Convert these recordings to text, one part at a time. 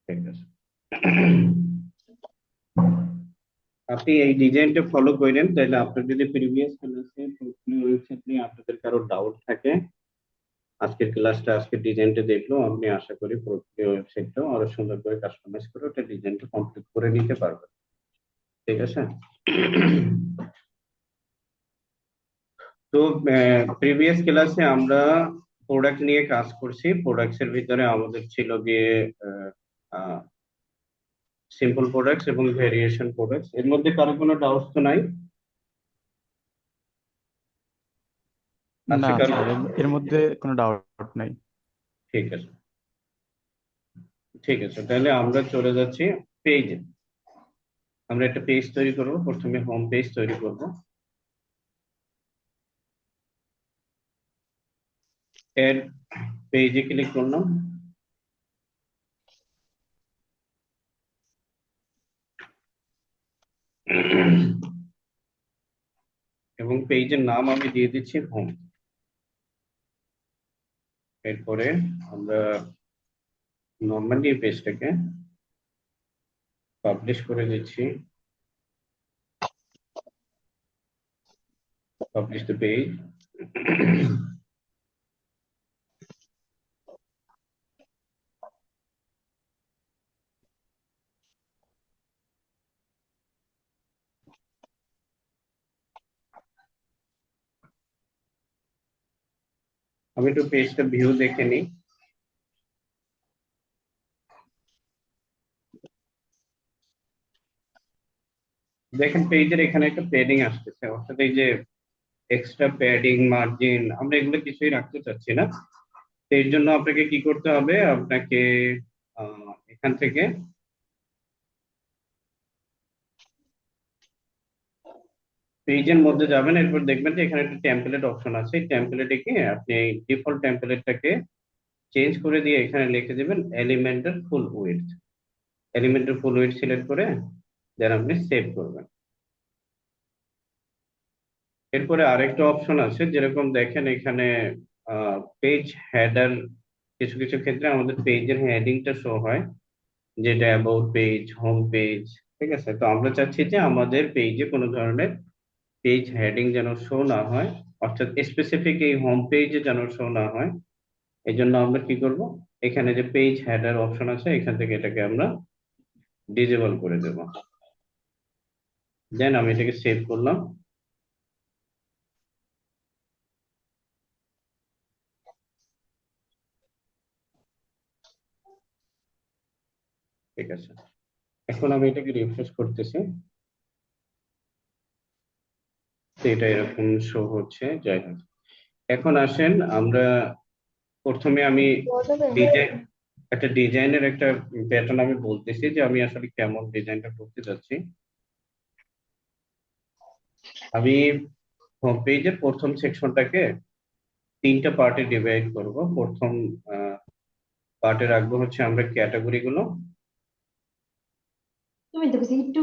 ঠিক আছে। আপনি এই ডিজাইনটা ফলো করেন, তাহলে আপনার যদি প্রিভিয়াস ক্লাসে ওয়েবসাইট নিয়ে আপনাদের কারো ডাউট থাকে, আজকের ক্লাসটা আজকের ডিজাইনটা দেখলো আপনি আশা করি পুরোপুরি ওয়েবসাইটটাও আরো সুন্দর করে কাস্টমাইজ করে ওটা ডিজাইনটা কমপ্লিট করে নিতে পারবেন। ঠিক আছে। তো প্রিভিয়াস ক্লাসে আমরা প্রোডাক্ট নিয়ে কাজ করছি। প্রোডাক্টস এর ভিতরে আমাদের ছিল গিয়ে সিম্পল প্রোডাক্টস এবং ভেরিয়েশন প্রোডাক্টস। এর মধ্যে কারো কোনো ডাউটস তো নাই? না আছে কারো? স্যার, এর মধ্যে কোনো ডাউট নাই। ঠিক আছে, ঠিক আছে, তাহলে আমরা চলে যাচ্ছি পেজে। আমরা একটা পেজ তৈরি করব, প্রথমে হোম পেজ তৈরি করব। এর পেজে ক্লিক করলাম, এবং পেজের নাম আমি দিয়ে দিচ্ছি হোম। এরপরে আমরা নর্মালি এই পেজটাকে পাবলিশ করে দিচ্ছি, পাবলিশ দ্য পেজ। আমি একটু পেজটা ভিউ দেখে নিই। দেখেন পেজের এখানে একটা প্যাডিং আসতেছে, অর্থাৎ এই যে এক্সট্রা প্যাডিং মার্জিন আমরা এগুলো কিছুই রাখতে চাচ্ছি না। তো এর জন্য আপনাকে কি করতে হবে, আপনাকে এখান থেকে পেজের মধ্যে যাবেন, এরপর দেখবেন যে এখানে একটা টেমপ্লেট অপশন আছে। এই টেমপ্লেটে গিয়ে আপনি এই ডিফল্ট টেমপ্লেটটাকে চেঞ্জ করে দিয়ে এখানে লিখে দেবেন এলিমেন্টের ফুল উইডথ। এলিমেন্টের ফুল উইডথ সিলেক্ট করে দেন আপনি সেভ করবেন। এরপরে আরেকটা অপশন আছে, যেরকম দেখেন এখানে পেজ হেডার, কিছু কিছু ক্ষেত্রে আমাদের পেজের হেডিংটা শো হয়, যেটা অ্যাবাউট পেজ, হোম পেজ। ঠিক আছে, তো আমরা চাচ্ছি যে আমাদের পেজে কোনো ধরনের পেজ হেডিং যেন শো না হয়, অর্থাৎ স্পেসিফিক এই হোম পেজে যেন শো না হয়। এই জন্য আমরা কি করব, এখানে যে পেজ হেডার অপশন আছে এখান থেকে এটাকে আমরা ডিজেবল করে দেব। দেন আমি এটাকে সেভ করলাম। ঠিক আছে, এখন আমি এটাকে রিফ্রেশ করতেছি, তো এটা এরকম শো হচ্ছে। যাই হোক, এখন আসেন আমরা প্রথমে আমি ডিজাইন, একটা ডিজাইনের একটা প্যাটার্ন আমি বলতেছি যে আমি আসলে কেমন ডিজাইনটা করতে যাচ্ছি। আমি হোম পেজের প্রথম সেকশনটাকে তিনটা পার্টে ডিভাইড করব। প্রথম পার্টে রাখবো হচ্ছে আমরা ক্যাটাগরি গুলো। তুমি তো কিছু একটু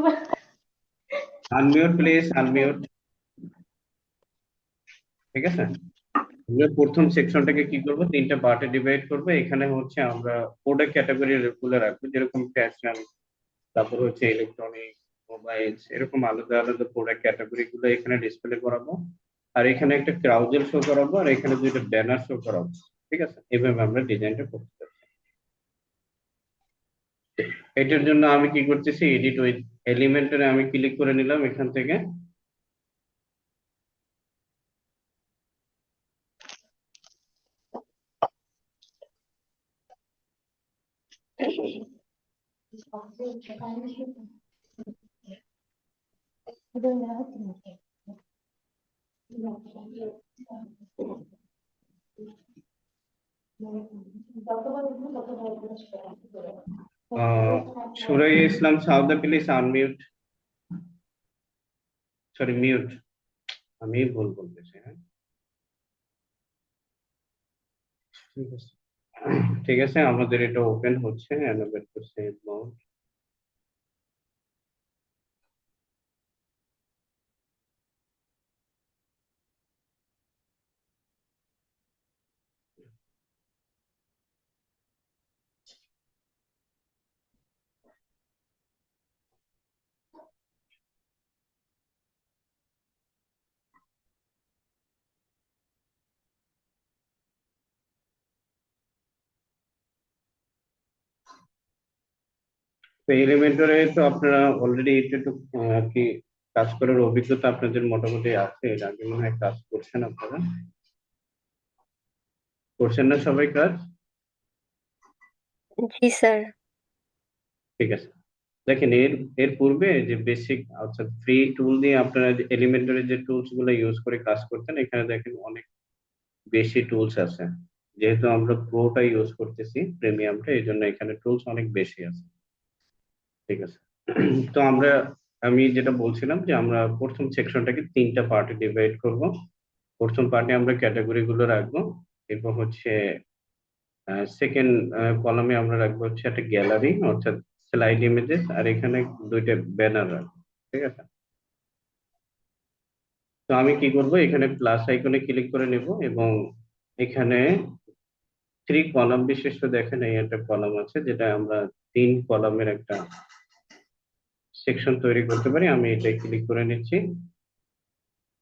আনমিউট প্লেস, আনমিউট। ঠিক আছে, আমরা প্রথম সেকশনটাকে কি করব, তিনটা পার্টে ডিভাইড করব। এখানে হচ্ছে আমরা প্রোডাক্ট ক্যাটাগরি গুলো রাখবো, যেরকম ফ্যাশন, তারপর হচ্ছে ইলেকট্রনিক, মোবাইলস, এরকম আলাদা আলাদা প্রোডাক্ট ক্যাটাগরি গুলো এখানে ডিসপ্লে করাবো। আর এখানে একটা ক্রাউজেল শো করাবো, আর এখানে দুইটা ব্যানার শো করাবো। ঠিক আছে, এইভাবে আমরা ডিজাইনটা করতে পারি। এটার জন্য আমি কি করতেছি, এডিট উইথ এলিমেন্টরে আমি ক্লিক করে নিলাম এখান থেকে। Surai Islam Sauda, please unmute, sorry mute, আমি ভুল বলতেছি। হ্যাঁ, ঠিক আছে, ঠিক আছে, আমাদের এটা ওপেন হচ্ছে। Enable to save mode. তো এলিমেন্টরে তো আপনারা অলরেডি একটু একটু কি কাজ করার অভিজ্ঞতা আপনাদের মোটামুটি আছে, এর আগে মনে হয় কাজ করছেন আপনারা, করছেন না সবাই কাজ? জি স্যার। ঠিক আছে। দেখেন এর এর পূর্বে যে বেসিক অর্থাৎ ফ্রি টুল দিয়ে আপনারা এলিমেন্টরে যে টুলস গুলো ইউজ করে কাজ করতেন, এখানে দেখেন অনেক বেশি টুলস আছে। যেহেতু আমরা প্রোটা ইউজ করতেছি, প্রিমিয়ামটা, এই জন্য এখানে টুলস অনেক বেশি আছে। ঠিক আছে। তো আমি যেটা বলছিলাম যে আমরা প্রথম সেকশনটাকে তিনটা পার্টে ডিভাইড করব। প্রথম পার্টে আমরা ক্যাটাগরি গুলো রাখবো। এরপর হচ্ছে সেকেন্ড কলামে আমরা রাখবো হচ্ছে একটা গ্যালারি অর্থাৎ স্লাইড ইমেজেস, আর এখানে দুইটা ব্যানার রাখবো। ঠিক আছে। তো আমি কি করব, এখানে প্লাস আইকনে ক্লিক করে নেব এবং এখানে থ্রি কলাম বিশিষ্ট, দেখেন এই একটা কলাম আছে যেটা আমরা তিন কলামের একটা সেকশন তৈরি করতে পারি। আমি এটাই ক্লিক করে নিচ্ছি।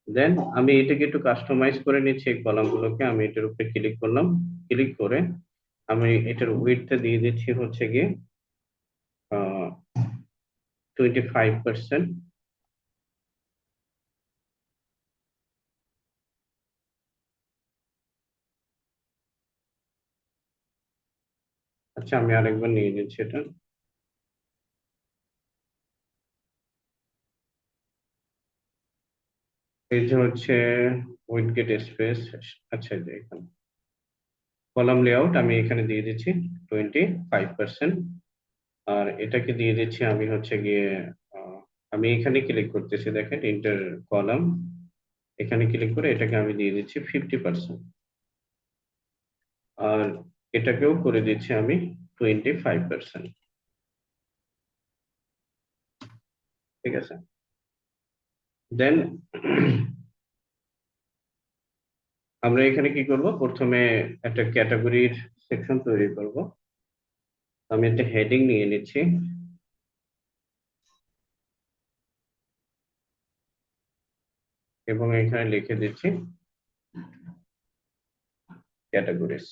দেন আমি এটাকে একটু কাস্টমাইজ করে নিচ্ছি, এই কলামগুলোকে আমি এটার উপরে ক্লিক করলাম। ক্লিক করে আমি এটার উইডথটা দিয়ে দিচ্ছি হচ্ছে গিয়ে 25%। আচ্ছা, আমি আরেকবার নিয়ে নিচ্ছি এটা। এই যে হচ্ছে উইড গেট স্পেস। আচ্ছা, এই যে এখানে কলাম লেআউট আমি এখানে দিয়ে দিচ্ছি 25%। আর এটাকে দিয়ে দিচ্ছি আমি হচ্ছে গিয়ে আহ, আমি এখানে ক্লিক করতেছি, দেখেন ইন্টার কলাম, এখানে ক্লিক করে এটাকে আমি দিয়ে দিচ্ছি 50%। আর এটাকেও করে দিচ্ছি আমি 25%। ঠিক আছে। দেন আমরা এখানে কি করব, প্রথমে একটা ক্যাটাগরির সেকশন তৈরি করব। আমি একটা হেডিং নিয়ে নিচ্ছি এবং এখানে লিখে দিচ্ছি ক্যাটাগরিজ।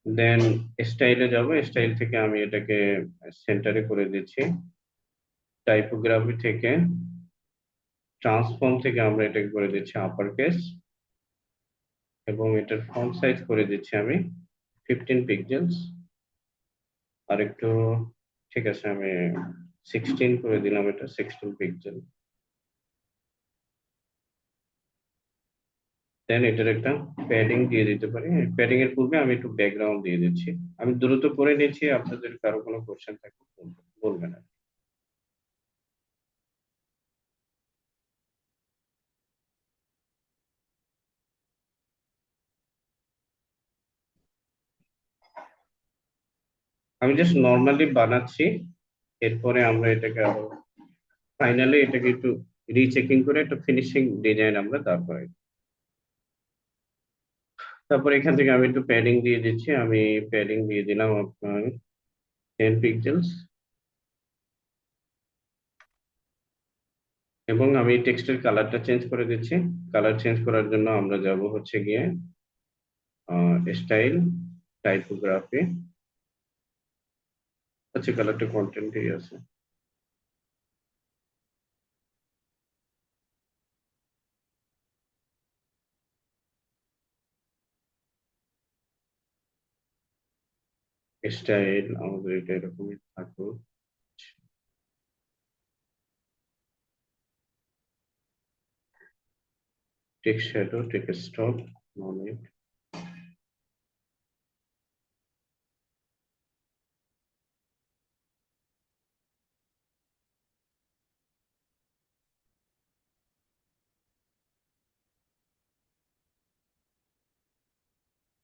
দেন স্টাইলে যাব, স্টাইল থেকে আমি এটাকে সেন্টারে করে দিচ্ছি। টাইপোগ্রাফি থেকে, ট্রান্সফর্ম থেকে আমরা এটাকে করে দিচ্ছি আপার কেস, এবং এটার ফন্ট সাইজ করে দিচ্ছি আমি 15 পিক্সেলস। আর একটু, ঠিক আছে, আমি 16 করে দিলাম, এটা 16 পিক্সেল। দেন এটার একটা প্যাডিং দিয়ে দিতে পারি। প্যাডিং এর পূর্বে আমি একটু ব্যাকগ্রাউন্ড দিয়ে দিচ্ছি। আমি দ্রুত করে নিচ্ছি, আপনাদের কারো কোনো কোশ্চেন থাকলে বলবেন আর কি। আমি জাস্ট নর্মালি বানাচ্ছি, এরপরে আমরা এটাকে আরো ফাইনালি এটাকে একটু রিচেকিং করে একটা ফিনিশিং ডিজাইন আমরা তারপরে। তারপর এখান থেকে আমি একটু প্যাডিং দিয়ে দিচ্ছি। আমি প্যাডিং দিয়ে দিলাম আপনার 10 পিক্সেলস। এবং আমি টেক্সটের কালারটা চেঞ্জ করে দিচ্ছি। কালার চেঞ্জ করার জন্য আমরা যাব হচ্ছে গিয়ে স্টাইল, টাইপোগ্রাফি। আচ্ছা, কালারটা কন্টেন্টই আছে। স্টাইল আমাদের এটা এরকমই থাকুক। Text shadow, text stop, no need.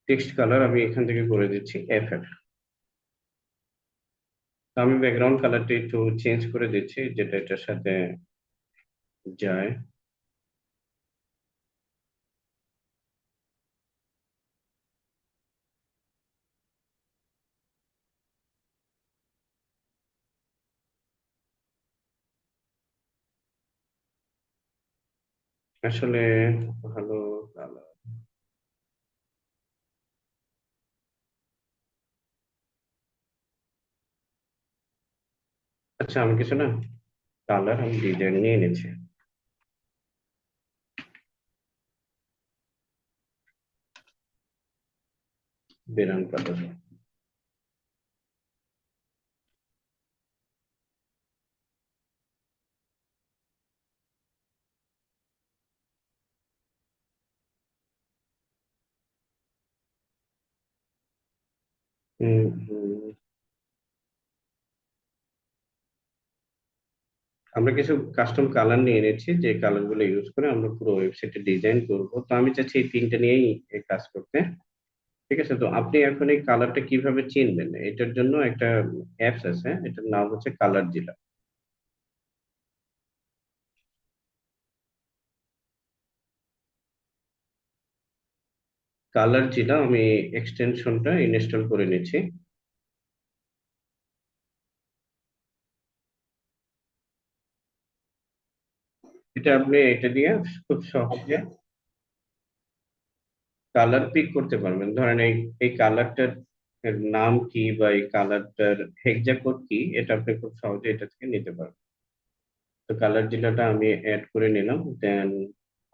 Text colour আমি এখান থেকে করে দিচ্ছি এফএফ। আমি ব্যাকগ্রাউন্ড কালারটা একটু চেঞ্জ করে দিচ্ছি, যেটা এটার সাথে যায়। আসলে ভালো কালার। আচ্ছা, আমি কিছু না কালার আমি ডিজাইন নিয়ে নিচ্ছি। বেরান কালার। হুম হুম। আমরা কিছু কাস্টম কালার নিয়ে এনেছি, যে কালার গুলো ইউজ করে আমরা পুরো ওয়েবসাইটে ডিজাইন করব। তো আমি চাচ্ছি এই তিনটা নিয়েই এই কাজ করতে। ঠিক আছে, তো আপনি এখন এই কালারটা কিভাবে চিনবেন? এটার জন্য একটা অ্যাপস আছে, এটার নাম হচ্ছে কালার জিলা। কালার জিলা আমি এক্সটেনশনটা ইনস্টল করে নিচ্ছি। এটা আপনি এটা দিয়ে খুব সহজে কালার পিক করতে পারবেন। ধরেন এই এই কালারটার নাম কি বা এই কালারটার হেক্সা কোড কি, এটা আপনি খুব সহজে এটা থেকে নিতে পারবেন। তো কালার জিলাটা আমি অ্যাড করে নিলাম, দেন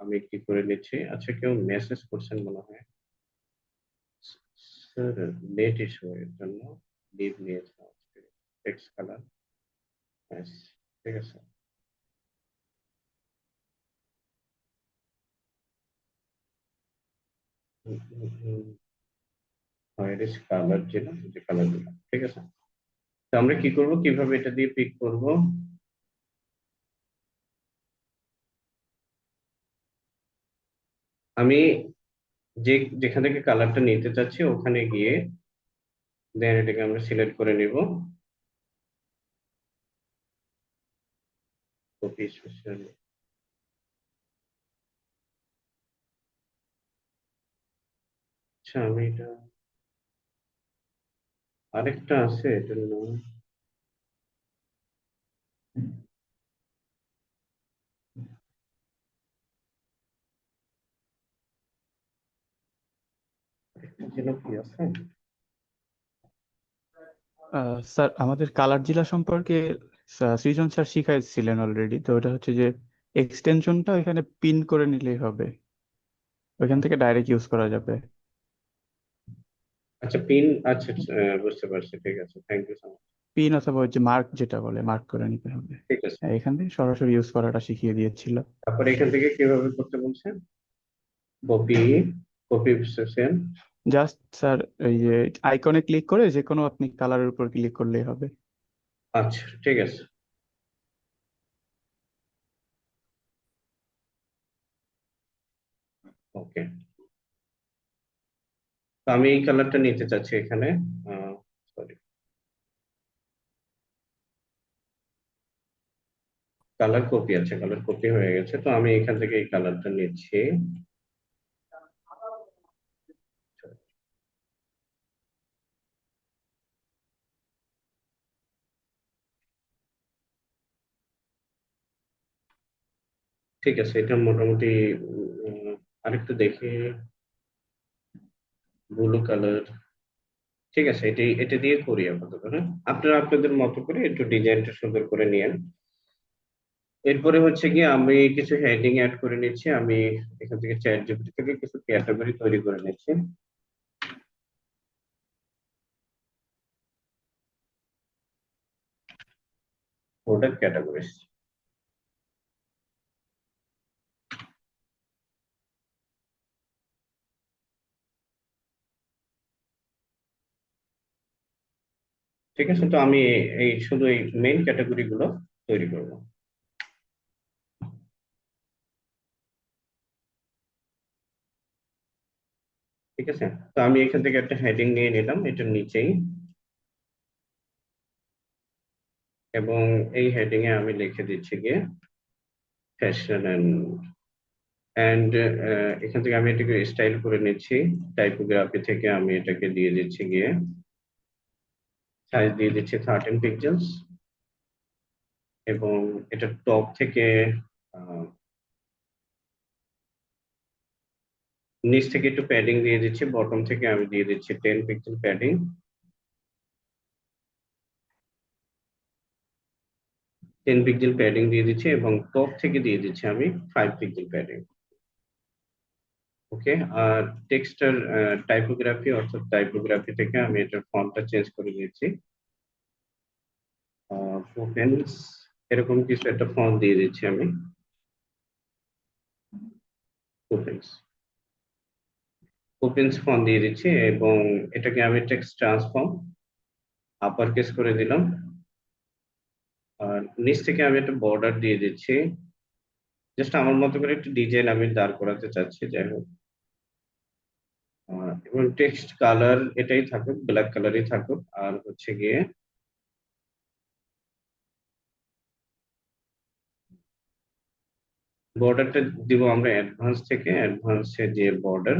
আমি কি করে নিচ্ছি। আচ্ছা, কেউ মেসেজ করছেন মনে হয়। স্যার, নেট ইস্যু এর জন্য লিভ নিয়েছে। Text colour. ঠিক আছে। হোয়াইট কালার যেটা, যে কালার দিলাম, ঠিক আছে। তো আমরা কি করব, কিভাবে এটা দিয়ে পিক করব? আমি যে যেখান থেকে কালারটা নিতে চাচ্ছি ওখানে গিয়ে দেন এটাকে আমরা সিলেক্ট করে নিব। Copy special. আচ্ছা, আমি এটা আরেকটা আছে এটার নাম। একটা যেন কি আছে। স্যার আমাদের কালার জিলা সম্পর্কে সৃজন স্যার শিখাইছিলেন অলরেডি, তো ওটা হচ্ছে যে এক্সটেনশনটা ওইখানে পিন করে নিলেই হবে, ওইখান থেকে ডাইরেক্ট ইউজ করা যাবে। আচ্ছা, পিন। আচ্ছা আচ্ছা, বুঝতে পারছি, ঠিক আছে, thank you so much. Pin অথবা ওই যে মার্ক যেটা বলে, মার্ক করে নিতে হবে। ঠিক আছে। হ্যাঁ, এখান থেকে সরাসরি ইউজ করাটা শিখিয়ে দিয়েছিল। তারপরে এখান থেকে কিভাবে করতে বলছেন? Copy, copy section. Just sir এই যে আইকনে ক্লিক করে যে কোনো আপনি কালারের উপর ক্লিক করলেই হবে। আচ্ছা, ঠিক আছে। ওকে। তো আমি এই কালারটা নিতে চাচ্ছি এখানে। সরি, কালার কপি আছে, কালার কপি হয়ে গেছে। তো আমি এখান থেকে এই কালারটা নিচ্ছি। ঠিক আছে, এটা মোটামুটি আরেকটু দেখি। Blue colour. ঠিক আছে, এটা দিয়ে করি আপাতত। হ্যাঁ, আপনারা আপনাদের মতো করে একটু ডিজাইনটা সুন্দর করে নিয়েন। এরপরে হচ্ছে কি, আমি কিছু হেডিং অ্যাড করে নিচ্ছি। আমি এখান থেকে চ্যাট জিপিটি থেকে কিছু ক্যাটাগরি তৈরি করে নিচ্ছি। Product categories. ঠিক আছে, তো আমি এই শুধু এই মেইন ক্যাটাগরি গুলো তৈরি করব। ঠিক আছে, তো আমি এখান থেকে একটা হেডিং নিয়ে নিলাম এটার নিচেই, এবং এই হেডিং এ আমি লিখে দিচ্ছি গিয়ে ফ্যাশন অ্যান্ড এখান থেকে আমি এটাকে স্টাইল করে নিচ্ছি। টাইপোগ্রাফি থেকে আমি এটাকে দিয়ে দিচ্ছি গিয়ে সাইজ দিয়ে দিচ্ছি 13 পিক্সেলস। এবং এটা টপ থেকে আহ, নিচ থেকে একটু প্যাডিং দিয়ে দিচ্ছি, বটম থেকে আমি দিয়ে দিচ্ছি 10 পিক্সেল প্যাডিং। 10 পিক্সেল প্যাডিং দিয়ে দিচ্ছি এবং টপ থেকে দিয়ে দিচ্ছি আমি 5 পিক্সেল প্যাডিং। ওকে। আর টেক্সটার টাইপোগ্রাফি, অর্থাৎ টাইপোগ্রাফি থেকে আমি এটার ফন্টটা চেঞ্জ করে দিয়েছি। ওপেন্স, এরকম কিছু একটা ফন্ট দিয়ে দিচ্ছি আমি। ওপেন্স, ওপেন্স ফন্ট দিয়ে দিচ্ছি এবং এটাকে আমি টেক্সট ট্রান্সফর্ম আপার কেস করে দিলাম। আর নিচ থেকে আমি একটা বর্ডার দিয়ে দিচ্ছি। জাস্ট আমার মতো করে একটা ডিজাইন আমি দাঁড় করাতে চাচ্ছি, যাই হোক। এবং টেক্সট কালার এটাই থাকুক, ব্ল্যাক কালারই থাকুক। আর হচ্ছে গিয়ে বর্ডারটা দিব আমরা অ্যাডভান্স থেকে, অ্যাডভান্সে যে বর্ডার।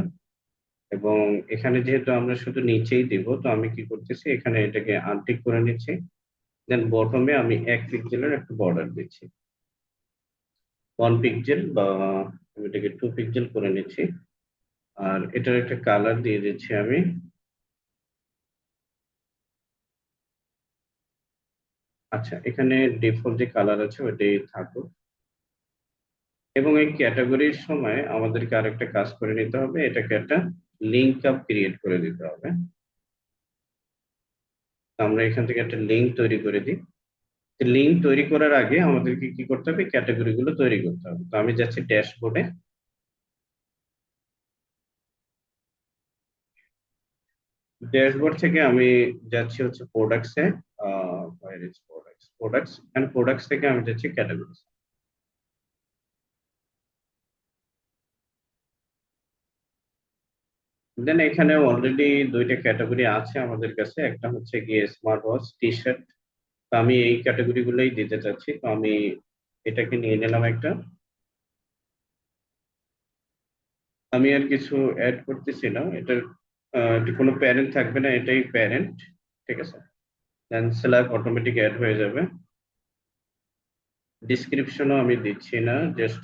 এবং এখানে যেহেতু আমরা শুধু নিচেই দিব, তো আমি কি করতেছি, এখানে এটাকে আনটিক করে নিচ্ছি। দেন বটমে আমি 1 পিক্সেলের একটা বর্ডার দিচ্ছি, 1 পিক্সেল, বা আমি এটাকে 2 পিক্সেল করে নিচ্ছি। আর এটার একটা কালার দিয়ে দিচ্ছি আমি। আচ্ছা, এখানে ডিফল্ট যে কালার আছে ওইটাই থাকুক। এবং এই ক্যাটাগরির সময় আমাদেরকে আরেকটা কাজ করে নিতে হবে, এটাকে একটা লিঙ্ক আপ ক্রিয়েট করে দিতে হবে। আমরা এখান থেকে একটা লিঙ্ক তৈরি করে দিই। লিঙ্ক তৈরি করার আগে আমাদেরকে কি করতে হবে, ক্যাটাগরি গুলো তৈরি করতে হবে। তো আমি যাচ্ছি ড্যাশবোর্ডে। ড্যাশবোর্ড থেকে আমি যাচ্ছি হচ্ছে প্রোডাক্টসে। প্রোডাক্টস এন্ড প্রোডাক্টস থেকে আমি যাচ্ছি ক্যাটাগরিজ। দেন এখানে অলরেডি দুইটা ক্যাটাগরি আছে আমাদের কাছে, একটা হচ্ছে গিয়ে স্মার্ট ওয়াচ, টি শার্ট। তো আমি এই ক্যাটাগরি গুলোই দিতে চাচ্ছি, তো আমি এটাকে নিয়ে নিলাম একটা। আমি আর কিছু অ্যাড করতেছি না, এটার এটা কোনো প্যারেন্ট থাকবে না, এটাই প্যারেন্ট। ঠিক আছে। দেন স্ল্যাব অটোমেটিক অ্যাড হয়ে যাবে। ডিসক্রিপশনও আমি দিচ্ছি না, জাস্ট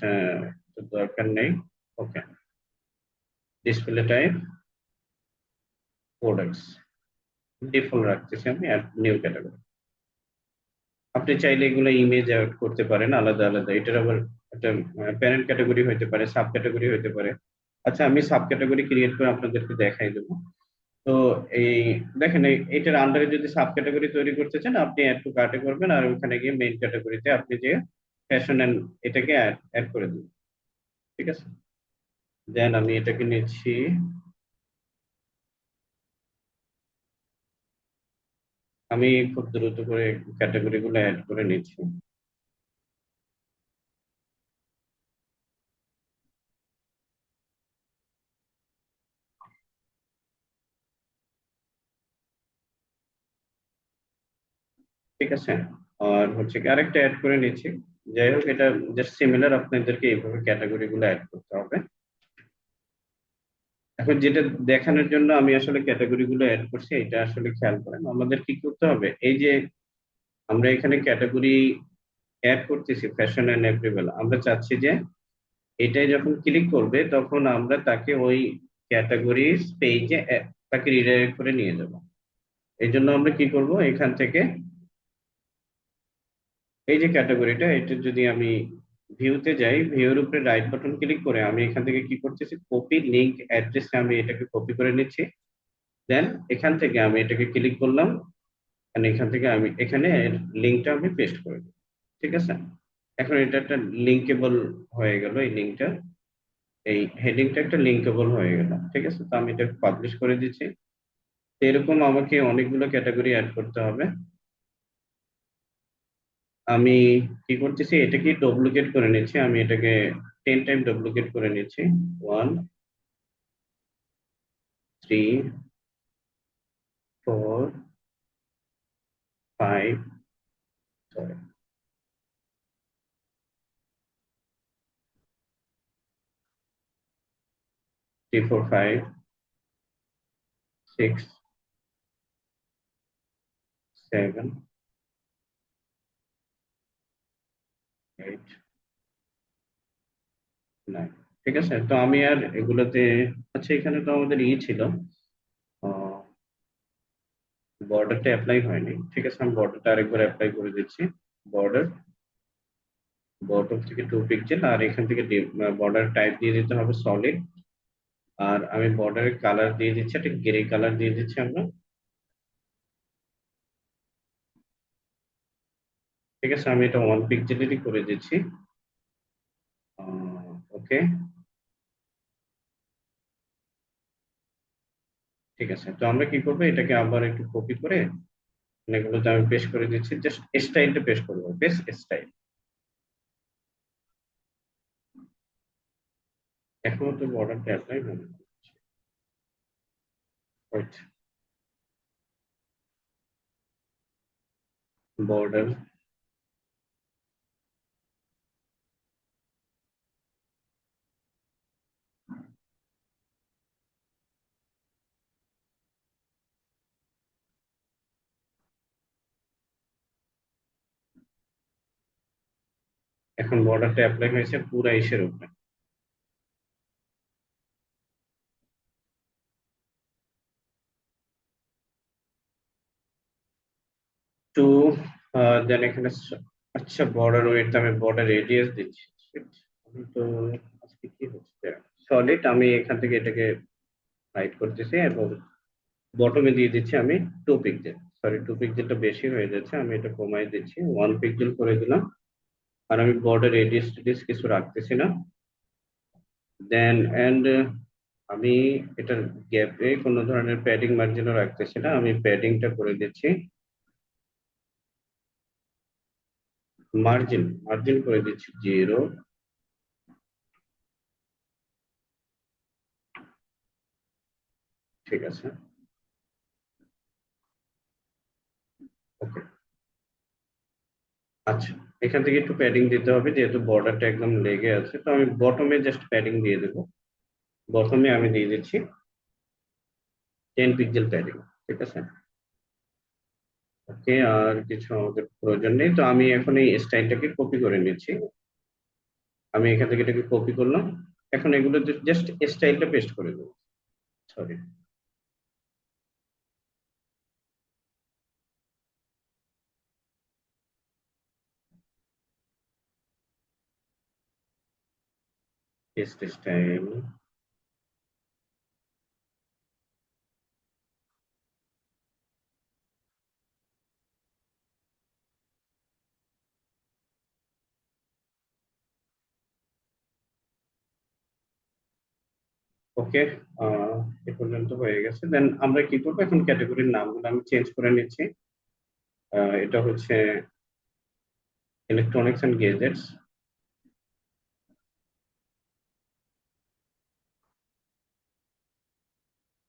দরকার নেই। ওকে। ডিসপ্লে টাইপ প্রোডাক্টস ডিফল্ট রাখতেছি আমি, অ্যাড নিউ ক্যাটাগরি। আপনি চাইলে এগুলো ইমেজ অ্যাড করতে পারেন আলাদা আলাদা, এটার আবার একটা প্যারেন্ট ক্যাটাগরি হতে পারে, সাব ক্যাটাগরি হতে পারে। আচ্ছা, আমি সাব ক্যাটাগরি ক্রিয়েট করে আপনাদেরকে দেখাই দেবো। তো এই দেখেন, এটার আন্ডারে যদি সাব ক্যাটাগরি তৈরি করতে চান, আপনি অ্যাড টু কার্টে করবেন, আর ওখানে গিয়ে মেইন ক্যাটাগরিতে আপনি যে ফ্যাশন এন্ড এটাকে অ্যাড অ্যাড করে দিবেন। ঠিক আছে। দেন আমি এটাকে নিচ্ছি। আমি খুব দ্রুত করে ক্যাটাগরি গুলো অ্যাড করে নিচ্ছি। ঠিক আছে। আর হচ্ছে কি আরেকটা অ্যাড করে নিচ্ছি। যাই হোক, এটা জাস্ট সিমিলার, আপনাদেরকে এইভাবে ক্যাটাগরি গুলো অ্যাড করতে হবে। এখন যেটা দেখানোর জন্য আমি আসলে ক্যাটাগরি গুলো অ্যাড করছি, এটা আসলে খেয়াল করেন আমাদের কি করতে হবে। এই যে আমরা এখানে ক্যাটাগরি অ্যাড করতেছি, ফ্যাশন এন্ড এভরিবেল, আমরা চাচ্ছি যে এটাই যখন ক্লিক করবে তখন আমরা তাকে ওই ক্যাটাগরি পেজে তাকে রিডাইরেক্ট করে নিয়ে যাব। এই জন্য আমরা কি করব, এখান থেকে এই যে ক্যাটাগরিটা, এটা যদি আমি ভিউতে যাই, ভিউর উপরে রাইট বাটন ক্লিক করে আমি এখান থেকে কি করতেছি, কপি লিংক অ্যাড্রেসে আমি এটাকে কপি করে নিচ্ছি। দেন এখান থেকে আমি এটাকে ক্লিক করলাম, and এখান থেকে আমি এখানে লিঙ্কটা আমি পেস্ট করে দিই। ঠিক আছে। এখন এটা একটা লিঙ্কেবল হয়ে গেল, এই লিঙ্কটা, এই হেডিংটা একটা লিঙ্কেবল হয়ে গেল। ঠিক আছে। তো আমি এটা পাবলিশ করে দিচ্ছি। তো এরকম আমাকে অনেকগুলো ক্যাটাগরি অ্যাড করতে হবে। আমি কি করতেছি, এটাকে ডুপ্লিকেট করে নিচ্ছি, আমি এটাকে 10 টাইম ডুপ্লিকেট করে নিচ্ছি। 1 3 4 5, সরি, 3 4 5 6 7 8 9। ঠিক আছে। তো আমি আর এগুলোতে, আচ্ছা এখানে তো আমাদের ছিল, বর্ডারটা অ্যাপ্লাই হয়নি। ঠিক আছে, আমি বর্ডারটা আরেকবার অ্যাপ্লাই করে দিচ্ছি। বর্ডার, বটম থেকে 2 পিক্সেল, আর এখান থেকে বর্ডার টাইপ দিয়ে দিতে হবে সলিড। আর আমি বর্ডারের কালার দিয়ে দিচ্ছি একটা গ্রে কালার দিয়ে দিচ্ছি আমরা। ঠিক আছে, আমি এটা 1 পিক্সেলেরই করে দিচ্ছি। ওকে, ঠিক আছে। তো আমরা কি করবো, এটাকে আবার একটু কপি করে এগুলোতে আমি পেস্ট করে দিচ্ছি, জাস্ট স্টাইলটা পেস্ট করবো, বেশ স্টাইল। এখনো তো বর্ডারটা অ্যাপ্লাই হয়নি। Wait, border. এখন বর্ডারটা অ্যাপ্লাই হয়েছে পুরা ইসের উপরে। টু, দেন এখানে আচ্ছা বর্ডার ওয়েট, আমি বর্ডার রেডিয়াস দিচ্ছি। Shit, আমি তো আজকে কি হচ্ছে, সলিড, আমি এখান থেকে এটাকে হাইড করতেছি এবং বটমে দিয়ে দিচ্ছি আমি 2 পিক্সেল। সরি, 2 পিক্সেলটা বেশি হয়ে যাচ্ছে, আমি এটা কমাই দিচ্ছি, 1 পিক্সেল করে দিলাম। আর আমি বর্ডার রেডিয়াস টেডিয়াস কিছু রাখতেছি না। দেন এন্ড আমি এটার গ্যাপে কোনো ধরনের প্যাডিং মার্জিনও রাখতেছি না, আমি প্যাডিংটা করে দিচ্ছি। মার্জিন মার্জিন করে দিচ্ছি 0। ঠিক আছে, ওকে। আচ্ছা, এখান থেকে একটু প্যাডিং দিতে হবে যেহেতু বর্ডারটা একদম লেগে আছে, তো আমি বটমে জাস্ট প্যাডিং দিয়ে দেবো। বটমে আমি দিয়ে দিচ্ছি 10 পিক্সেল প্যাডিং। ঠিক আছে, ওকে। আর কিছু আমাদের প্রয়োজন নেই, তো আমি এখন এই স্টাইলটাকে কপি করে নিচ্ছি। আমি এখান থেকে এটাকে কপি করলাম। এখন এগুলো জাস্ট স্টাইলটা পেস্ট করে দেবো। Sorry, paste style. ওকে, এ পর্যন্ত হয়ে গেছে। দেন আমরা কি করবো, এখন ক্যাটাগরির নামগুলো আমি চেঞ্জ করে নিচ্ছি। এটা হচ্ছে ইলেকট্রনিক্স এন্ড গেজেটস।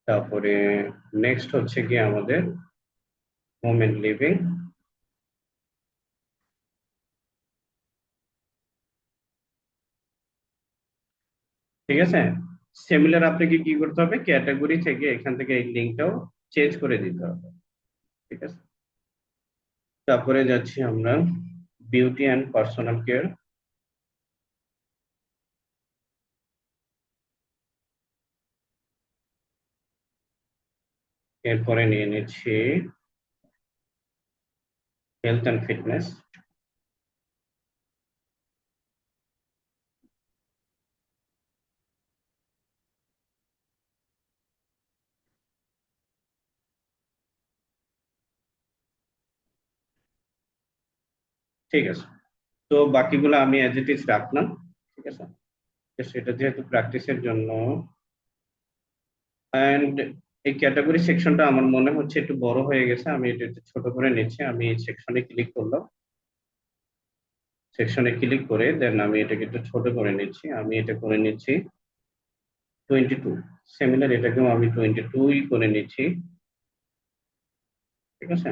তারপরে নেক্সট হচ্ছে কি আমাদের হোম এন্ড লিভিং। ঠিক আছে, সিমিলার আপনাকে কি করতে হবে, ক্যাটাগরি থেকে এখান থেকে এই লিঙ্কটাও চেঞ্জ করে দিতে হবে। ঠিক আছে, তারপরে যাচ্ছি আমরা বিউটি অ্যান্ড পার্সোনাল কেয়ার। এরপরে নিয়ে নিচ্ছি হেলথ অ্যান্ড ফিটনেস। ঠিক আছে, তো বাকিগুলো আমি অ্যাজ ইট ইজ রাখলাম। ঠিক আছে, তো সেটা যেহেতু প্র্যাকটিসের জন্য। অ্যান্ড এই ক্যাটাগরি সেকশনটা আমার মনে হচ্ছে একটু বড় হয়ে গেছে, আমি এটা একটু ছোট করে নিচ্ছি। আমি সেকশনে ক্লিক করলাম, সেকশনে ক্লিক করে দেন আমি এটাকে একটু ছোট করে নিচ্ছি, আমি এটা করে নিচ্ছি 22। সেমিনার এটাকেও আমি 22ই করে নিচ্ছি। ঠিক আছে,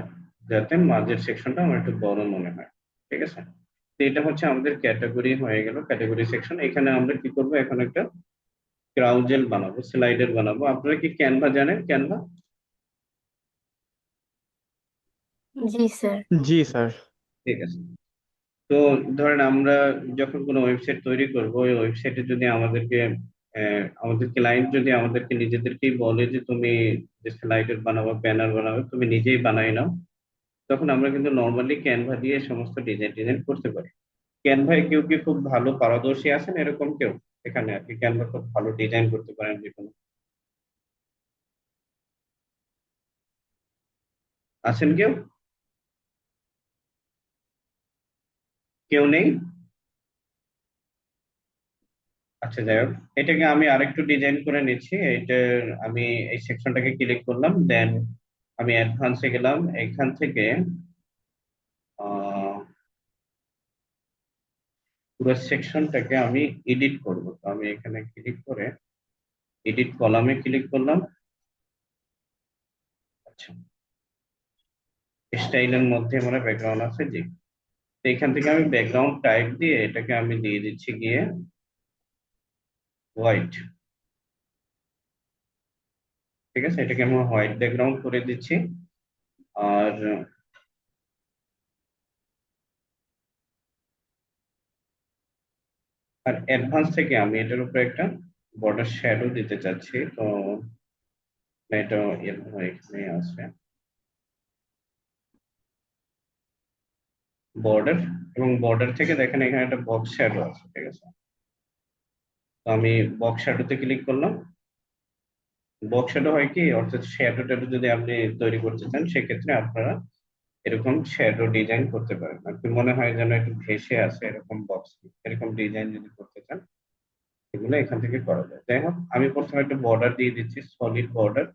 যাতে মাঝের সেকশনটা আমার একটু বড় মনে হয়। ঠিক আছে, তো এটা হচ্ছে আমাদের ক্যাটাগরি হয়ে গেল, ক্যাটাগরি সেকশন। এখানে আমরা কি করব, এখন একটা ক্রাউজেল বানাবো, স্লাইডার বানাবো। আপনারা কি ক্যানভা জানেন, ক্যানভা? জি স্যার। জি স্যার। ঠিক আছে, তো ধরেন আমরা যখন কোনো ওয়েবসাইট তৈরি করব, ওই ওয়েবসাইটে যদি আমাদেরকে আমাদের ক্লায়েন্ট যদি আমাদেরকে নিজেদেরকেই বলে যে তুমি যে স্লাইডার বানাবো, ব্যানার বানাবো, তুমি নিজেই বানাই নাও, তখন আমরা কিন্তু নর্মালি ক্যানভা দিয়ে সমস্ত ডিজাইন ডিজাইন করতে পারি। ক্যানভায় কেউ কি খুব ভালো পারদর্শী আছেন এরকম কেউ এখানে আর কি, ক্যানভা খুব ভালো ডিজাইন করতে পারেন যে কোনো, আছেন কেউ? কেউ নেই? আচ্ছা, যাই হোক, এটাকে আমি আরেকটু ডিজাইন করে নিচ্ছি। এটার আমি এই সেকশনটাকে ক্লিক করলাম, দেন আমি অ্যাডভান্সে গেলাম। এখান থেকে আহ পুরো সেকশনটাকে আমি এডিট করব। তো আমি এখানে ক্লিক করে এডিট কলামে ক্লিক করলাম। আচ্ছা, স্টাইলের মধ্যে আমার ব্যাকগ্রাউন্ড আছে, জি। তো এখান থেকে আমি ব্যাকগ্রাউন্ড টাইপ দিয়ে এটাকে আমি দিয়ে দিচ্ছি গিয়ে হোয়াইট। ঠিক আছে, এটাকে আমি হোয়াইট ব্যাকগ্রাউন্ড করে দিচ্ছি। আর আর অ্যাডভান্স থেকে আমি এটার উপরে একটা বর্ডার শ্যাডো দিতে চাচ্ছি। তো এটা এখানে আছে বর্ডার, এবং বর্ডার থেকে দেখেন এখানে একটা বক্স শ্যাডো আছে, ঠিক আছে। তো আমি বক্স শ্যাডোতে ক্লিক করলাম। বক্স শ্যাডো হয় কি, অর্থাৎ শ্যাডো ট্যাডো যদি আপনি তৈরি করতে চান সেক্ষেত্রে আপনারা এরকম শ্যাডো ডিজাইন করতে পারেন। আপনি মনে হয় যেন একটু ভেসে আছে এরকম বক্স, এরকম ডিজাইন যদি করতে চান এগুলো এখান থেকে করা যায়। যাই হোক, আমি প্রথমে একটা বর্ডার দিয়ে দিচ্ছি, সলিড বর্ডার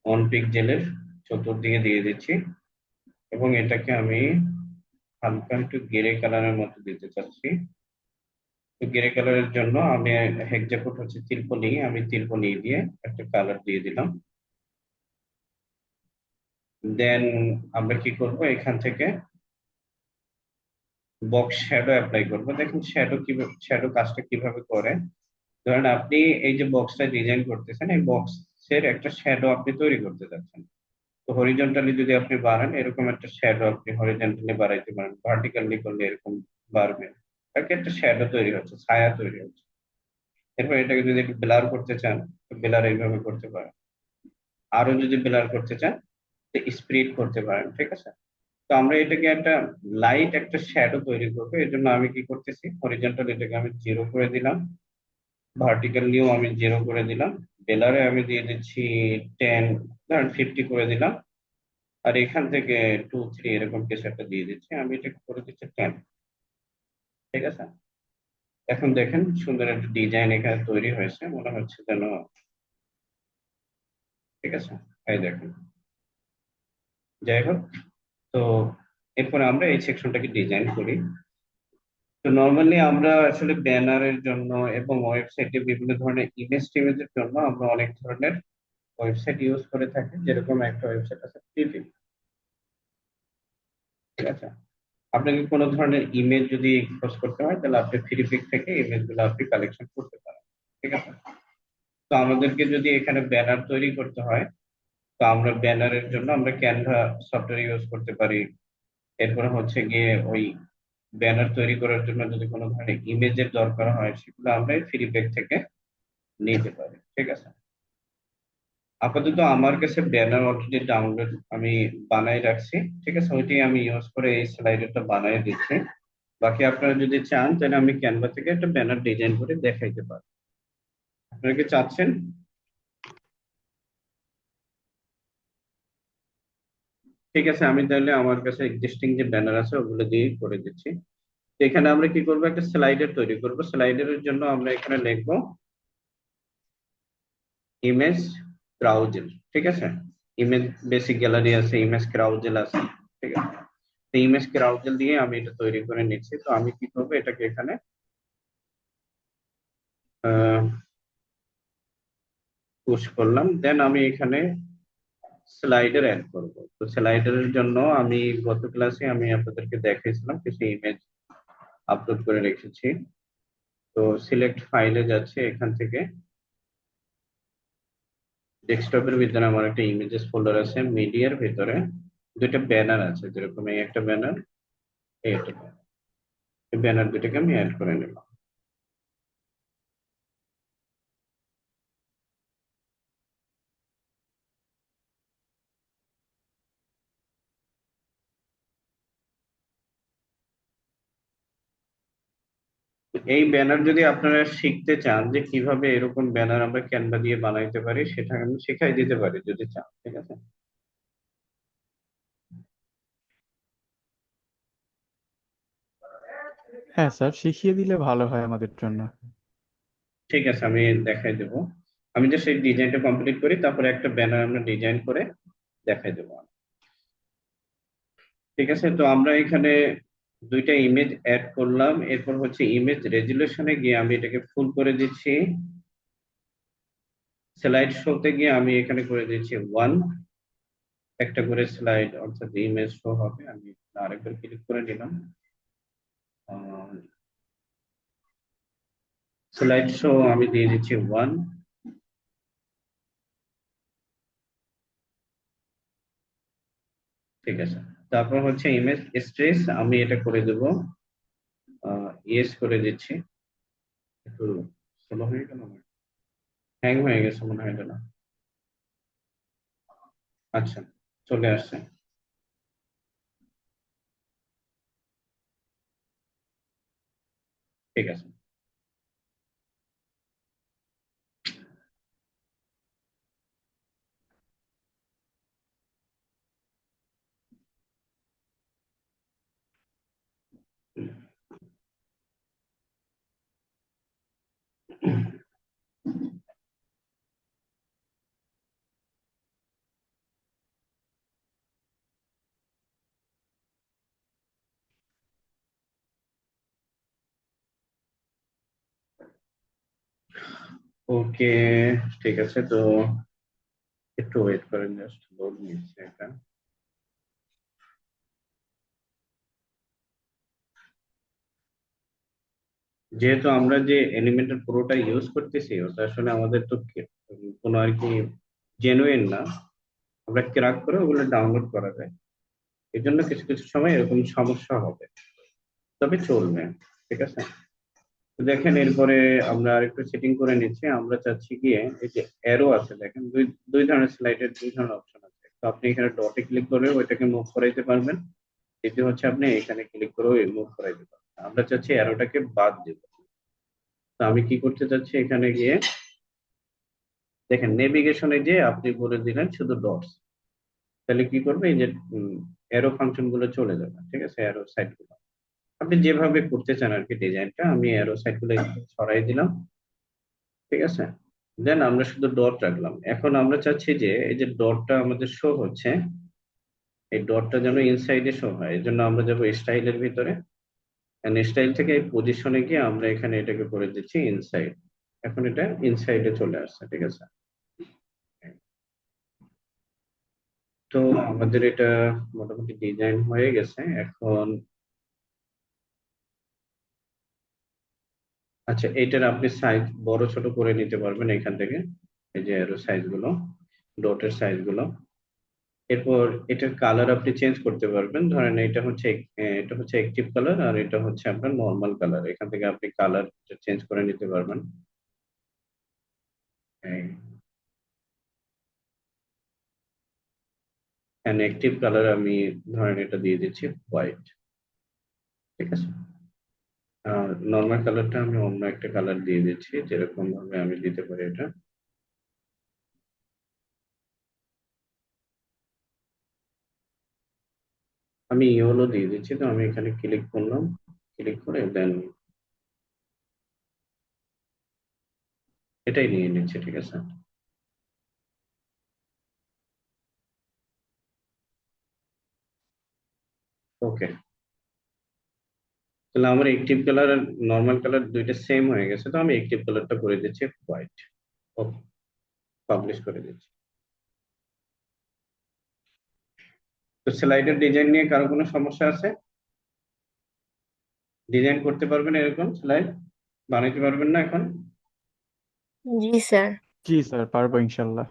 1 পিক্সেলের চতুর্দিকে দিয়ে দিচ্ছি, এবং এটাকে আমি হালকা একটু গ্রে কালারের মতো দিতে চাচ্ছি। তো গ্রে কালারের জন্য আমি হেক্সাকোড হচ্ছে তিরপলি, আমি তিরপলি দিয়ে একটা কালার দিয়ে দিলাম। দেন আমরা কি করব, এখান থেকে বক্স শ্যাডো অ্যাপ্লাই করব। দেখুন শ্যাডো কিভাবে, শ্যাডো কাজটা কিভাবে করে। ধরেন আপনি এই যে বক্সটা ডিজাইন করতেছেন, এই বক্সের একটা শ্যাডো আপনি তৈরি করতে যাচ্ছেন। তো হরিজন্টালি যদি আপনি বাড়ান, এরকম একটা শ্যাডো আপনি হরিজন্টালি বাড়াইতে পারেন, ভার্টিক্যালি করলে এরকম বাড়বে, তাকে একটা শ্যাডো তৈরি হচ্ছে, ছায়া তৈরি হচ্ছে। এরপর এটাকে যদি একটু ব্লার করতে চান, ব্লার এইভাবে করতে পারেন। আরো যদি ব্লার করতে চান, স্প্রিড করতে পারেন, ঠিক আছে। তো আমরা এটাকে একটা লাইট একটা শ্যাডো তৈরি করবো, এর জন্য আমি কি করতেছি, হরিজন্টাল এটাকে আমি 0 করে দিলাম, ভার্টিক্যালিও আমি 0 করে দিলাম, বেলারে আমি দিয়ে দিচ্ছি 10, ধরেন 50 করে দিলাম। আর এখান থেকে 2 3 এরকম কিছু একটা দিয়ে দিচ্ছি, আমি এটা করে দিচ্ছি 10। ঠিক আছে, এখন দেখেন সুন্দর একটা ডিজাইন এখানে তৈরি হয়েছে, মনে হচ্ছে যেন, ঠিক আছে, এই দেখেন। যাই হোক, তো এরপরে আমরা এই সেকশনটাকে ডিজাইন করি। তো নর্মালি আমরা আসলে ব্যানারের জন্য এবং ওয়েবসাইটে বিভিন্ন ধরনের ইমেজ টিমেজের জন্য আমরা অনেক ধরনের ওয়েবসাইট ইউজ করে থাকি। যেরকম একটা ওয়েবসাইট আছে প্রিপিক, ঠিক আছে। আপনাকে কোনো ধরনের ইমেজ যদি এক্সপোজ করতে হয় তাহলে আপনি ফ্রিপিক থেকে ইমেজ গুলো আপনি কালেকশন করতে পারেন, ঠিক আছে। তো আমাদেরকে যদি এখানে ব্যানার তৈরি করতে হয়, তো আমরা ব্যানারের জন্য আমরা ক্যানভা সফটওয়্যার ইউজ করতে পারি। এরপরে হচ্ছে গিয়ে ওই ব্যানার তৈরি করার জন্য যদি কোনো ধরনের ইমেজের দরকার হয় সেগুলো আমরা ফ্রিপ্যাক থেকে নিতে পারি, ঠিক আছে। আপাতত আমার কাছে ব্যানার অলরেডি ডাউনলোড আমি বানাই রাখছি, ঠিক আছে, ওইটাই আমি ইউজ করে এই স্লাইডারটা বানিয়ে দিচ্ছি। বাকি আপনারা যদি চান তাহলে আমি ক্যানভা থেকে একটা ব্যানার ডিজাইন করে দেখাইতে পারি। আপনারা কি চাচ্ছেন? ঠিক আছে, আমি তাহলে আমার কাছে এক্সিস্টিং যে ব্যানার আছে ওগুলো দিয়ে করে দিচ্ছি। তো এখানে আমরা কি করবো, একটা স্লাইডার তৈরি করব। স্লাইডারের জন্য আমরা এখানে লিখবো ইমেজ ক্রাউজেল, ঠিক আছে। ইমেজ বেসিক গ্যালারি আছে, ইমেজ ক্রাউজেল আছে, ঠিক আছে। তো ইমেজ ক্রাউজেল দিয়ে আমি এটা তৈরি করে নিচ্ছি। তো আমি কি করবো, এটাকে এখানে পুশ করলাম, দেন আমি এখানে স্লাইডার অ্যাড করব। তো স্লাইডারের জন্য আমি গত ক্লাসে আমি আপনাদেরকে দেখিয়েছিলাম কিছু ইমেজ আপলোড করে রেখেছি। তো সিলেক্ট ফাইলে যাচ্ছে, এখান থেকে ডেস্কটপের ভিতরে আমার একটা ইমেজেস ফোল্ডার আছে, মিডিয়ার ভিতরে দুইটা ব্যানার আছে, যেরকম এই একটা ব্যানার, এই একটা ব্যানার, এই ব্যানার দুটাকে আমি অ্যাড করে নিলাম। এই ব্যানার যদি আপনারা শিখতে চান যে কিভাবে এরকম ব্যানার আমরা ক্যানভা দিয়ে বানাইতে পারি, সেটা আমি শিখাই দিতে পারি যদি চান, ঠিক আছে? হ্যাঁ স্যার, শিখিয়ে দিলে ভালো হয় আমাদের জন্য। ঠিক আছে, আমি দেখাই দেবো। আমি যে সেই ডিজাইনটা কমপ্লিট করি, তারপরে একটা ব্যানার আমরা ডিজাইন করে দেখাই দেবো। ঠিক আছে, তো আমরা এখানে দুইটা ইমেজ অ্যাড করলাম, এরপর হচ্ছে ইমেজ রেজুলেশনে গিয়ে আমি এটাকে ফুল করে দিচ্ছি। স্লাইড শোতে গিয়ে আমি এখানে করে দিচ্ছি ওয়ান, একটা করে স্লাইড অর্থাৎ ইমেজ শো হবে। আমি আরেকবার ক্লিক করে নিলাম, স্লাইড শো আমি দিয়ে দিচ্ছি ওয়ান। ঠিক আছে, তারপর হচ্ছে ইমেজ স্ট্রেস আমি এটা করে দেব, ইয়েস করে দিচ্ছি। একটু স্লো হয়ে গেল, হ্যাং হয়ে গেছে মনে হয় এটা না। আচ্ছা, চলে আসছে। ঠিক আছে। ওকে, ঠিক আছে, তো একটু ওয়েট করেন, জাস্ট লোড নিচ্ছে এটা। যেহেতু আমরা যে এলিমেন্টের পুরোটা ইউজ করতেছি, ওটা আসলে আমাদের তো কোনো আর কি জেনুইন না, আমরা ক্র্যাক করে ওগুলো ডাউনলোড করা যায়। এই জন্য কিছু কিছু সময় এরকম সমস্যা হবে, তবে চলবে। ঠিক আছে, তো দেখেন এরপরে আমরা আরেকটু সেটিং করে নিচ্ছি। আমরা চাচ্ছি গিয়ে এই যে অ্যারো আছে, দেখেন দুই দুই ধরনের স্লাইডের দুই ধরনের অপশন আছে। তো আপনি এখানে ডটে ক্লিক করে ওইটাকে মুভ করাইতে পারবেন, দ্বিতীয় হচ্ছে আপনি এখানে ক্লিক করে মুভ করাইতে পারবেন। আমরা চাচ্ছি অ্যারোটাকে বাদ দিব। তো আমি কি করতে চাচ্ছি, এখানে গিয়ে দেখেন নেভিগেশনে যে আপনি বলে দিলেন শুধু ডটস, তাহলে কি করবে, এই যে অ্যারো ফাংশন গুলো চলে যাবে। ঠিক আছে, অ্যারো সাইড গুলো আপনি যেভাবে করতে চান আর কি ডিজাইনটা, আমি অ্যারো সাইড গুলো একটু সরাই দিলাম। ঠিক আছে, দেন আমরা শুধু ডট রাখলাম। এখন আমরা চাচ্ছি যে এই যে ডটটা আমাদের শো হচ্ছে, এই ডটটা যেন ইনসাইডে শো হয়। এই জন্য আমরা যাবো স্টাইলের ভিতরে, স্টাইল থেকে এই পজিশনে গিয়ে আমরা এখানে এটাকে করে দিচ্ছি ইনসাইড। এখন এটা ইনসাইডে চলে আসছে। ঠিক আছে, তো আমাদের এটা মোটামুটি ডিজাইন হয়ে গেছে এখন। আচ্ছা, এইটার আপনি সাইজ বড় ছোট করে নিতে পারবেন এখান থেকে, এই যে এরো সাইজ গুলো, ডটের সাইজ গুলো। এরপর এটার কালার আপনি চেঞ্জ করতে পারবেন। ধরেন এটা হচ্ছে অ্যাক্টিভ কালার, আর এটা হচ্ছে আপনার নর্মাল কালার। এখান থেকে আপনি কালার চেঞ্জ করে নিতে পারবেন। অ্যাক্টিভ কালার আমি ধরেন এটা দিয়ে দিচ্ছি হোয়াইট। ঠিক আছে, আর নর্মাল কালারটা আমি অন্য একটা কালার দিয়ে দিচ্ছি, যেরকম ভাবে আমি দিতে পারি এটা। আমি ইয়েলো দিয়ে দিচ্ছি। তো আমি এখানে ক্লিক করলাম, ক্লিক করে দেন এটাই নিয়ে নিচ্ছি। ঠিক আছে, ওকে, তাহলে আমার অ্যাক্টিভ কালার আর নর্মাল কালার দুইটা সেম হয়ে গেছে। তো আমি অ্যাক্টিভ কালারটা করে দিচ্ছি হোয়াইট। ওকে, পাবলিশ করে দিচ্ছি। তো স্লাইডের ডিজাইন নিয়ে কারো কোনো সমস্যা আছে? ডিজাইন করতে পারবেন এরকম স্লাইড বানাইতে পারবেন না এখন? জি স্যার। জি স্যার, পারবো ইনশাল্লাহ।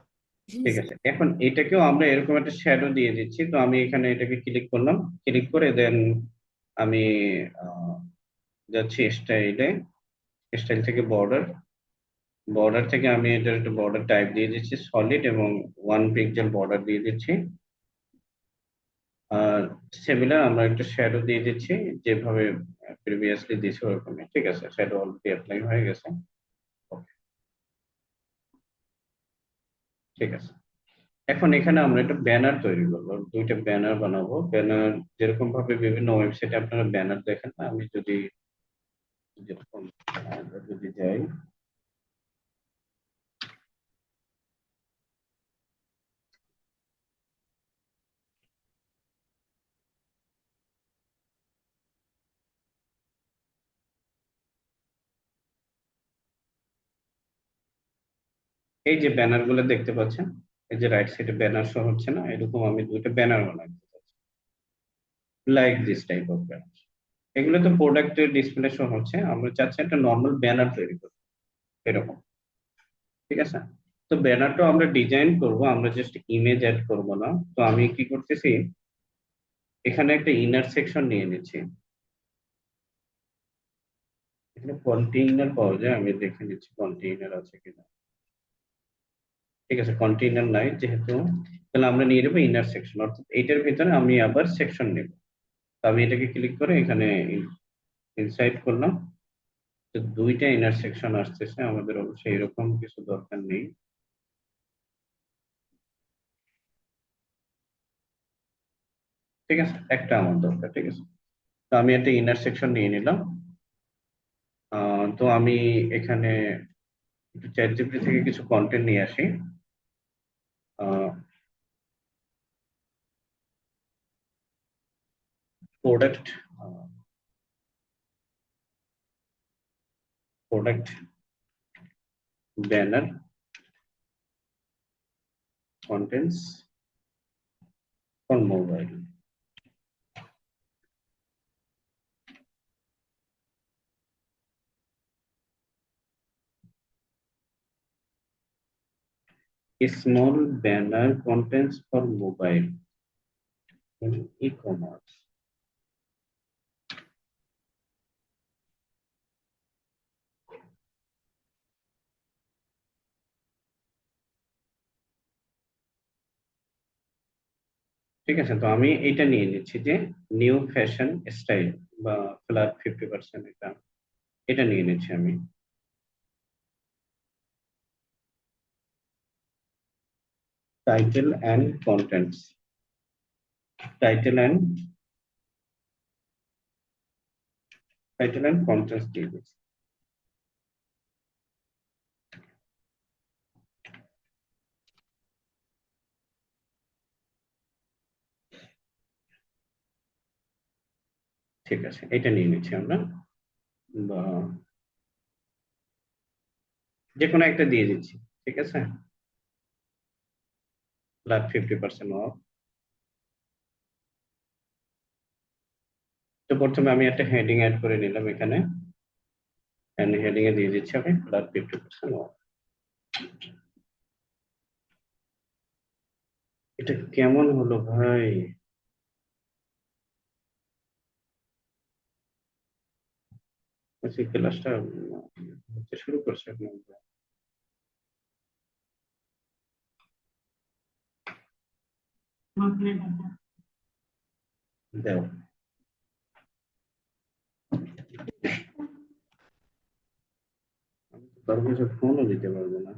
ঠিক আছে, এখন এটাকেও আমরা এরকম একটা শ্যাডো দিয়ে দিচ্ছি। তো আমি এখানে এটাকে ক্লিক করলাম, ক্লিক করে দেন আমি আহ, যাচ্ছি স্টাইলে, স্টাইল থেকে বর্ডার, বর্ডার থেকে আমি এটার একটা বর্ডার টাইপ দিয়ে দিচ্ছি সলিড, এবং 1 পিক্সেল বর্ডার দিয়ে দিচ্ছি। আর সিমিলার আমরা একটা শ্যাডো দিয়ে দিচ্ছি, যেভাবে প্রিভিয়াসলি দিয়েছি ওরকমই। ঠিক আছে, শ্যাডো অলরেডি অ্যাপ্লাই হয়ে গেছে। Okay, ঠিক আছে। এখন এখানে আমরা একটা ব্যানার তৈরি করবো, দুইটা ব্যানার বানাবো। ব্যানার যেরকম ভাবে বিভিন্ন ওয়েবসাইটে আপনারা ব্যানার দেখেন না, আমি যদি যেরকম যদি যাই, এই যে ব্যানার গুলো দেখতে পাচ্ছেন, এই যে রাইট সাইডে ব্যানার শো হচ্ছে না, এরকম আমি দুইটা ব্যানার বানাতে চাচ্ছি, like this type of banner. এগুলো তো প্রোডাক্টের ডিসপ্লে শো হচ্ছে, আমরা চাচ্ছি একটা নর্মাল ব্যানার তৈরি করবো এরকম। ঠিক আছে, তো ব্যানারটা আমরা ডিজাইন করব, আমরা জাস্ট ইমেজ অ্যাড করব না। তো আমি কি করতেছি, এখানে একটা ইনার সেকশন নিয়ে নিচ্ছি। এখানে কন্টেইনার পাওয়া যায়, আমি দেখে নিচ্ছি কন্টেইনার আছে কিনা। ঠিক আছে, কন্টেইনার নাই যেহেতু, তাহলে আমরা নিয়ে নেবো ইনার সেকশন, অর্থাৎ এইটার ভিতরে আমি আবার সেকশন নেব। তো আমি এটাকে ক্লিক করে এখানে ইনসাইড করলাম। তো দুইটা ইনার সেকশন আসতেছে, আমাদের অবশ্যই এরকম কিছু দরকার নেই। ঠিক আছে, একটা আমার দরকার। ঠিক আছে, তো আমি একটা ইনার সেকশন নিয়ে নিলাম। তো আমি এখানে একটু চ্যাট জিপিটি থেকে কিছু কন্টেন্ট নিয়ে আসি। Product product banner contents for mobile. Small banner contents for mobile e commerce. ঠিক আছে, তো আমি এটা নিয়ে নিচ্ছি যে নিউ ফ্যাশন স্টাইল বা ফ্ল্যাট 50%, এটা এটা নিয়ে নিচ্ছি আমি। Title and contents, title and contents দিয়ে দিচ্ছি। ঠিক আছে, এটা নিয়ে নিচ্ছি আমরা, বা যে কোনো একটা দিয়ে দিচ্ছি। ঠিক আছে, ফ্ল্যাট 50% অফ। তো প্রথমে আমি একটা হেডিং অ্যাড করে নিলাম এখানে, হেডিং এ দিয়ে দিচ্ছি আমি ফ্ল্যাট 50% অফ। এটা কেমন হলো ভাই? আচ্ছা, ক্লাসটা হতে শুরু করছে এখন। দাও, আমি তো কারো কাছে ফোনও দিতে পারবো না।